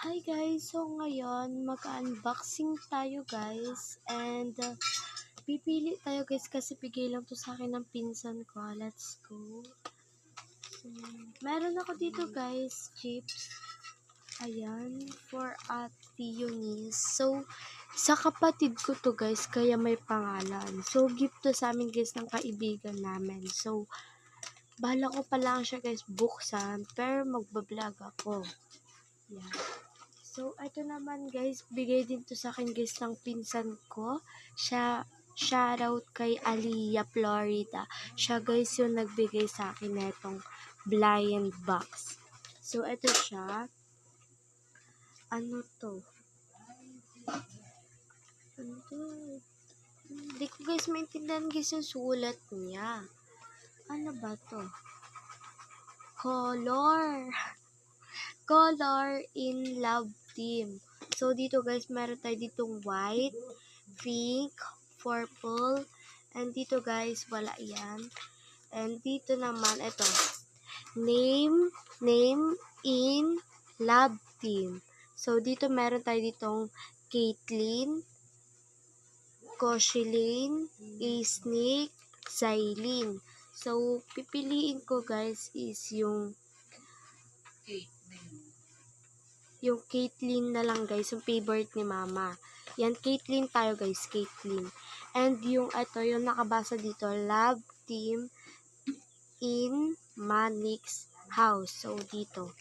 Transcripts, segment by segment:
Hi guys! So ngayon, mag-unboxing tayo guys. And pipili tayo guys kasi bigay lang to sa akin ng pinsan ko. Let's go. So, meron ako dito guys, chips. Ayan, for Ate Eunice. So, sa kapatid ko to guys, kaya may pangalan. So, gift to sa amin guys ng kaibigan namin. So, bala ko pa lang siya guys buksan, pero magbablog ako. Yan. So, ito naman guys, bigay din to sa akin guys ng pinsan ko. Shoutout kay Aliyah Florida. Siya guys yung nagbigay sa akin netong blind box. So, ito siya. Ano to? Ano to? Hindi ko guys maintindihan guys yung sulat niya. Ano ba to? Color in Love Team. So, dito guys, meron tayo ditong white, pink, purple, and dito guys, wala yan. And dito naman, ito, name in Love Team. So, dito meron tayo ditong Caitlyn, Koshiline, Isnik, Zailin. So, pipiliin ko guys is yung Caitlyn na lang guys, yung favorite ni mama. Yan, Caitlyn tayo guys, Caitlyn. And yung ito, yung nakabasa dito, Love Team in Manix House. So, dito.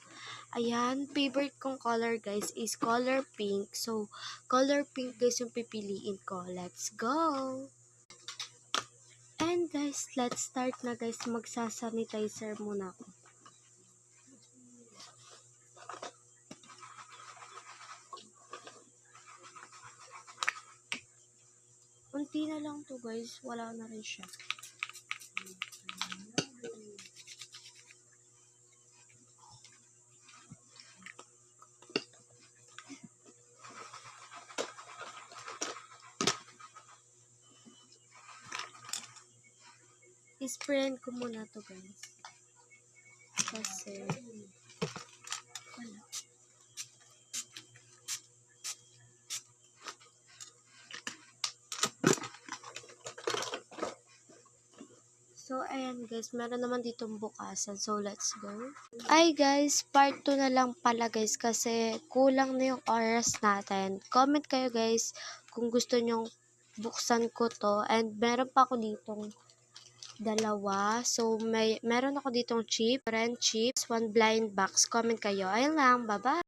Ayan, favorite kong color guys is color pink. So, color pink guys yung pipiliin ko. Let's go! And guys, let's start na guys. Magsasanitizer muna ako. Unti na lang to guys, wala na rin siya. Isprayan ko muna to guys. Kasi wala. So, ayan guys, meron naman ditong bukasan. So, let's go. Ay guys, part 2 na lang pala guys kasi kulang na yung oras natin. Comment kayo guys kung gusto nyong buksan ko to. And meron pa ako ditong dalawa. So, meron ako ditong chip, red chips, one blind box. Comment kayo. Ayun lang, bye-bye!